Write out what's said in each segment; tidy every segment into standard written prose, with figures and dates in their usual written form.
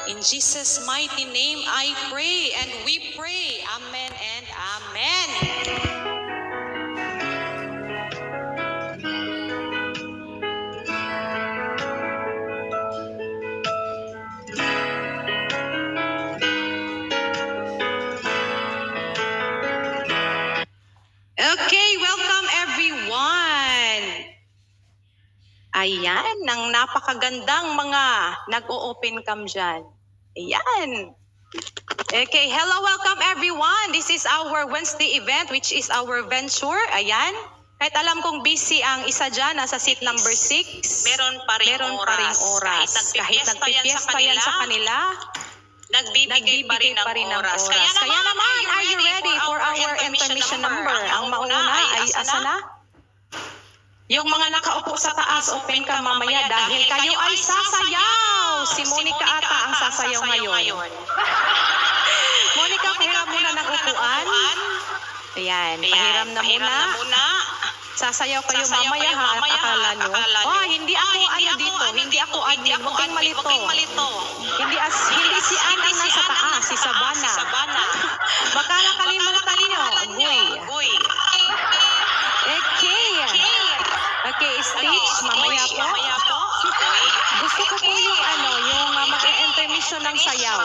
In Jesus' mighty name I pray and we pray. Amen and amen. Okay, welcome everyone. Ayan, ng napakagandang mga nag-o-open cam dyan. Ayan. Okay, hello, welcome everyone. This is our Wednesday event, which is our venture. Ayan. Kahit alam kong busy ang isa dyan, nasa seat number 6. Meron pa ring oras. Kahit nagpipiesta yan sa kanila, nagbibigay pa rin ng oras. Kaya naman, are you ready for our intermission number? Ang mauna ay asa na? Yung mga nakaupo sa taas, open ka mamaya dahil kayo ay sasayaw. Si Monica ata ang sasayaw ngayon. Monica, pahiram muna ng upuan. Ayan, pahiram na muna. Sasayaw kayo mamaya ha, akala nyo. Oh, hindi ako dito, hindi ako admin, huwag kang malito. Hindi si Andy nasa taas, si Sabana. Baka nakalimutan nyo. Okay, stage, mamaya po. Gusto ko po yung mag-intermission ng sayaw.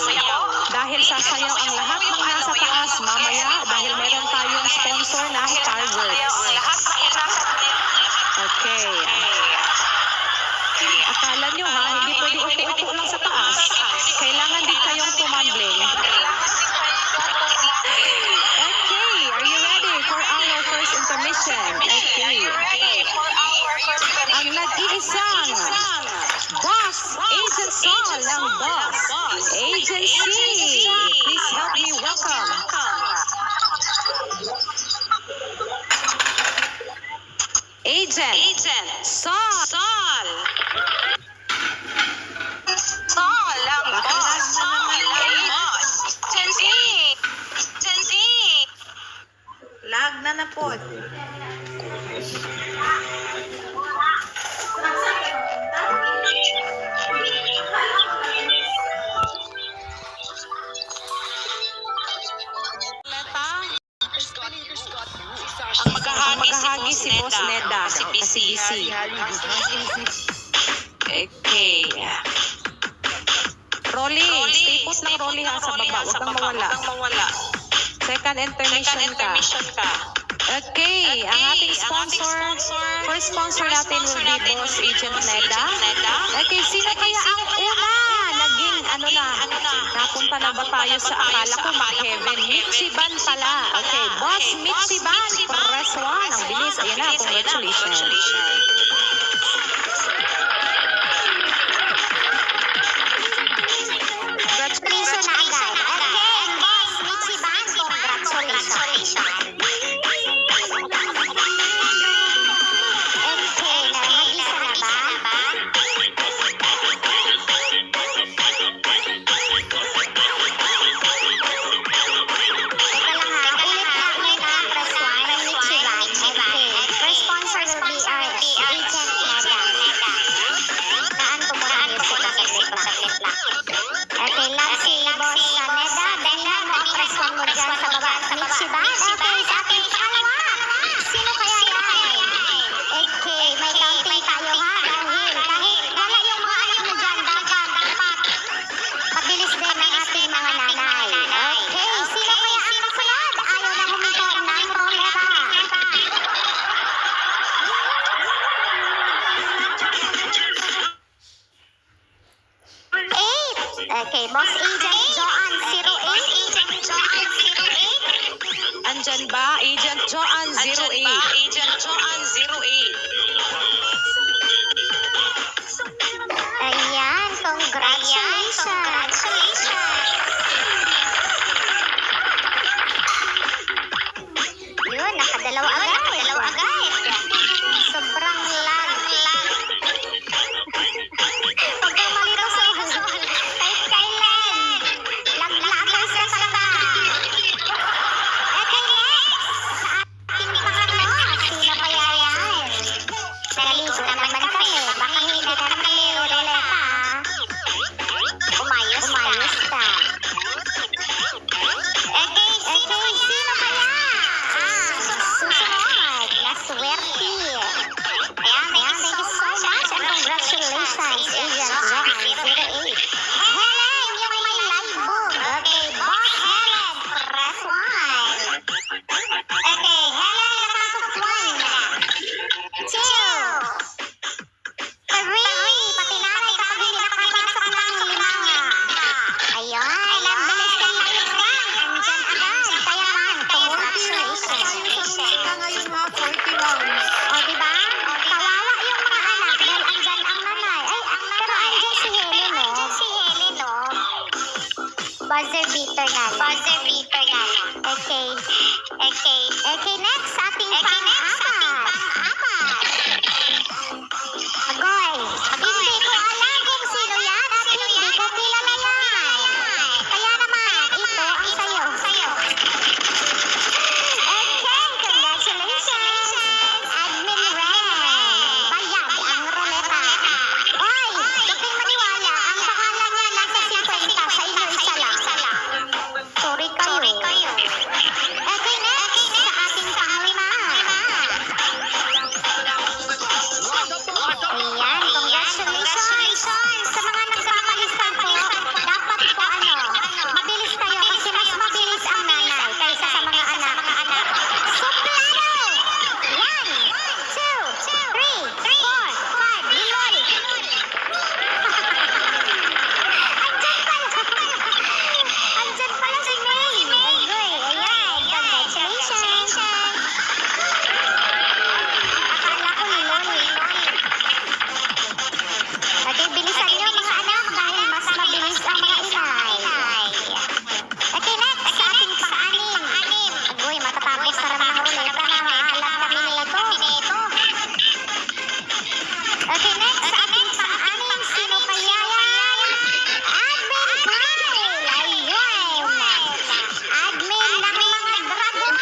Dahil sasayaw ang lahat ng nasa taas mamaya dahil meron tayong sponsor na Starworks. Okay. Akala nyo ha, hindi pwede upo-upo lang sa taas. Kailangan din kayong tumambling. Okay, are you ready for our first intermission? Okay. Ang nag-iisang Boss Agent Sol ng Boss Agency. Please help me welcome. Agent Sol ang Boss. Lag na po. Ang maghahagi si Boss Neda, si BC. Okay. Rolly, stay put lang Rolly ha sa baba, huwag kang mawala. Second intermission ka. Okay, ang ating first sponsor natin will be Boss Agent Neda. Okay, sino kaya ang una? Napunta na ba tayo sa akala ko mag-heaven? Michiban pala. Okay, Boss Michiban, press 1. Ang bilis, ayan na, congratulations. Congratulations na agad. Okay, Boss Michiban, congratulations. Okay, nahagisa na ba? Teka lang ha, ulit na press 1, Michiban. Okay, first sponsor will be our Agent Neda. Naan ko muna ang music na saglit lang. Okay, last si Boss Neda, dahil mo ang press 1 mo dyan sa baba. Michiban, okay, sa ating pangalawa. Sino kaya yan? Okay, may counting tayo ha, dahil kahit wala yung mga anak mo dyan, dapat mabilis din ang ating mga nanay. Okay, sino kaya ang kasunod? Ayaw na humito ng roleta. 8. Okay, Boss Agent Joanne 08. Andyan ba? Agent Joanne 08. Ayan, congratulations. Yun, nakadalawa agad. Sobrang lag. Pagka malito sa kahit kailan. Lag-lagan sa saka. Okay, next. Sa ating pangatlo, sino kaya yan? Naligo naman kami. Baka hindi na kami roleta. Umayos Buzzer beater nga lang. Buzzer beater nga lang. Okay. Okay. Okay, next. Ating pang-apat. Agoy. Hindi ko alam kung sino yan at hindi ko kilala yan. Kaya naman, ito ang sayo. Okay, congratulations. Admin Ren. Bayad ang ruleta. Oy, huwag kayong maniwala. Ang pangalan niya nasa 50 sa inyo isa lang. Sorry kayo. Okay, next. Sa ating panglima. Ayan, congratulations. Sa mga nagpapalistan po, dapat po mabilis kayo kasi mas mabilis ang nanay kaysa sa mga anak. Suplado! 1, 2, 3, 4, 5, Liloy! Andyan pala si May! Agoy, ayan, congratulations! Akala ko Liloy. Okay, bilisan nyo mga anak dahil mas mabilis ang mga inay. Okay, next, sa ating pang-anim. Agoy, matatapos na rin ang ruleta na maalam kami nito. Okay, next, sa ating pang-anim. Sino kaya yan? Admin Kyle! Ayun! Admin ng mga dragon.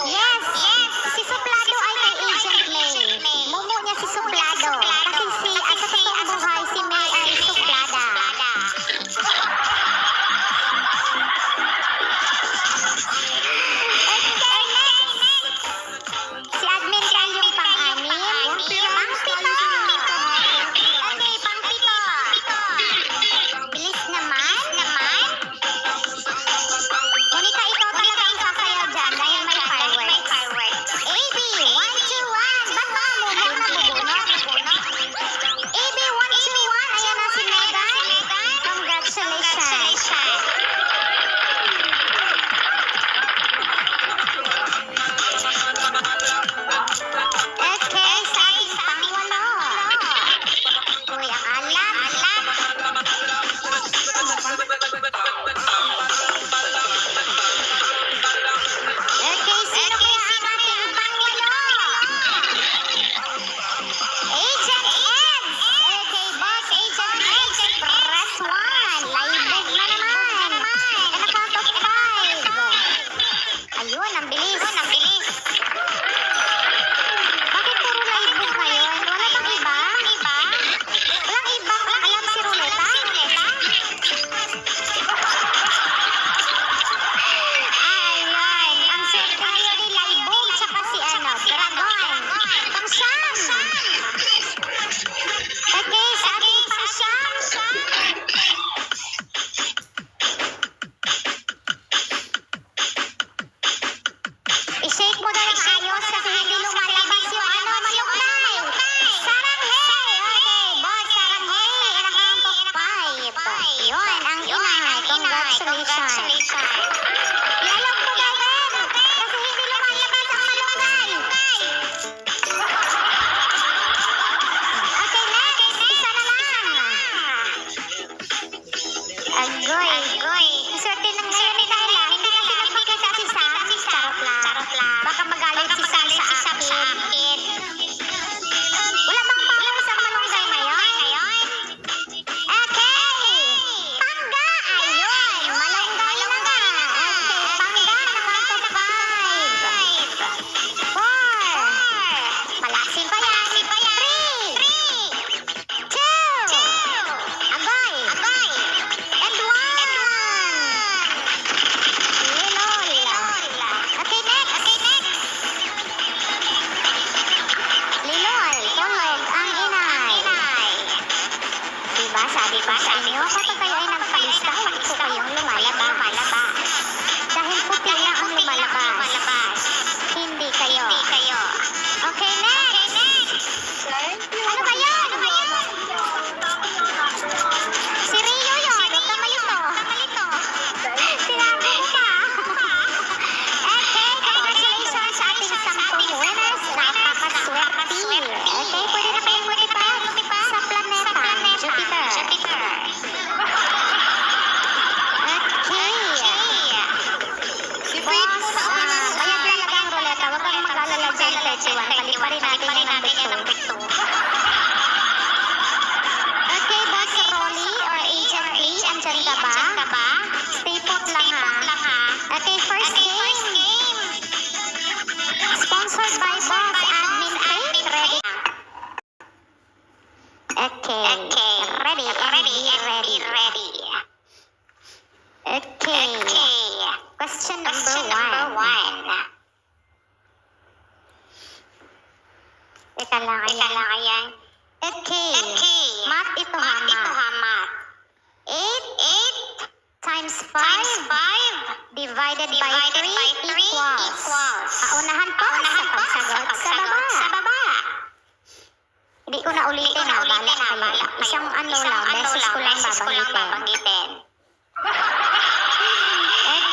Yes! Si Suplado ay kay Agent May. Mumu niya si Suplado. Kasi sa totoong buhay, si May ay suplada. Okay, next. Si Admin Kyle yung pang-anim. Pang-pito. Okay, pang-pito. Bilis naman. Monica, ikaw talaga ang sasayaw dyan dahil may fireworks. AB, 1, 2, 1. Ba't ba mo muna bubunot? AB, 1, 2, 1. Ayan na si Megan. Congratulations. Okay, sa ating pang-walo. Uy, ang alam. Okay, sino kaya ang ating pang-walo? Agent Eds! Okay, boss, Agent Eds, press 1. Laibog na naman. And a count of 5. Ayun, ang bilis. Bakit puro laibog ngayon? Wala bang iba? Walang ibang alam si Ruleta? Ayun, ang swerte ngayon ni laibog tsaka si Dragon. Pang-siyam. Okay, sa ating pang-siyam. I-shake mo na ng ayos kasi hindi lumalabas yung malunggay. Saranghay! Okay, boss, saranghay. And a count of 5. Yun, ang inay. Congratulations. Lalog mo gawin kasi hindi lumalabas ang malunggay. Okay, next. Isa na lang. Agoy. Swerte ng ngayon ni Kayla. Hindi kasi nagpakita si Sam. Charot lang. Baka magalit si Sam sa akin. Wala bang pangos ang malunggay ngayon? Okay. Pangga. Ayun. Malunggay na nga. Okay. Pangga. Nakanta 5. 4. Malasin pa yan. 3. 2. Agoy. And 1. Lilol. Okay, next. Lilol, tulog ang inay. Diba, sabi ko sa inyo, kapag kayo ay nagpalista, huwag po kayong lumalabas. Dahil puti lang ang lumalabas. Hindi kayo. Okay, next. Ano ba yun? Si Rio yun. Huwag ka malito. Sinabi mo pa. Okay, congratulations sa ating 10 winners. Napakaswerte. Okay, pwede na kayong lumipad sa planeta Jupiter. divided by 3 equals. Paunahan pa sa pagsagot sa baba. Hindi ko na ulitin ha, bala kayo. Isang ano lang, beses ko lang babanggitin.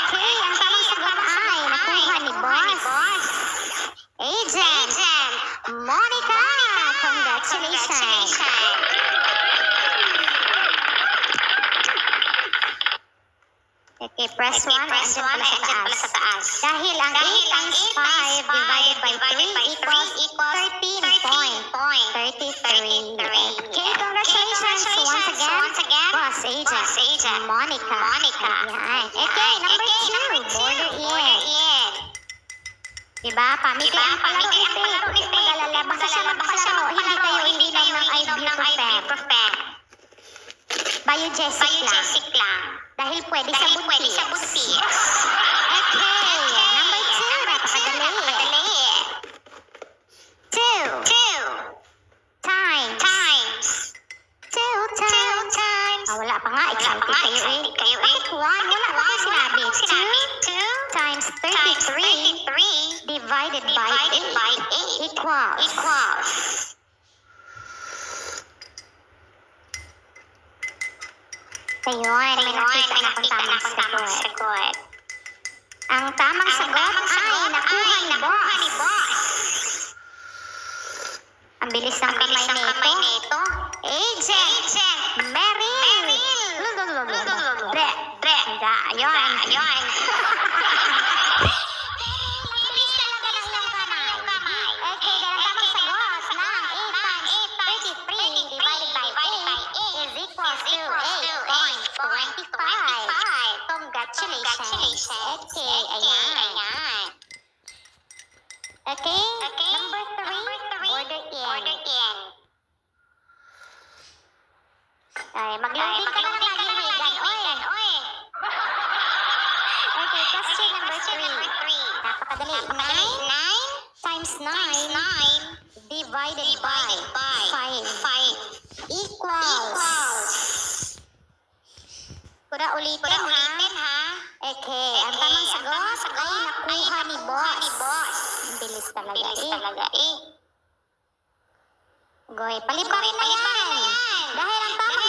Okay, ang tamang sagot ay nakuha ni Boss Agent Monica. Congratulations. Okay, press 1 and andyan pala sa taas. Dahil ang 8 times 5 divided by 3 equals 13.33. Okay, congratulations once again, Boss Agent Monica. Ayan. Okay, number 2, border in. Diba? Pamiti ang palaro ito. Mag-alala. Basta siya magpalaro. Hindi kayo ininom ng ibuprofen. Biogesic lang. Dahil pwede sa buntis. Okay, number 2. Napakadali. 2 times. 2 times. Wala pa nga. Excited kayo eh. Bakit 1? Wala pa nga sinabi. 2 times 33 divided by 8 equals. Ayun, may nakita na kung tamang sagot. Ang tamang sagot ay nakuha ni Boss. Ang bilis ng kamay nito. Agent Meryl. Ayun. Bilis talaga ng iyong kamay. Okay, dahil ang tamang sagot ng 8 times 33 divided by 8 is equals to 8.25. Congratulations. Okay, ayan. Okay, number 3, border in. Ay, mag-loading ka na lang lagi, Megan. Oy. Okay, question number 3. Napakadali. 9 times 9 divided by 5 equals. Kuna ulitin ha. Okay, ang tamang sagot ay nakuha ni Boss. Ang bilis talaga eh. Goy, paliparin na yan. Dahil ang tamang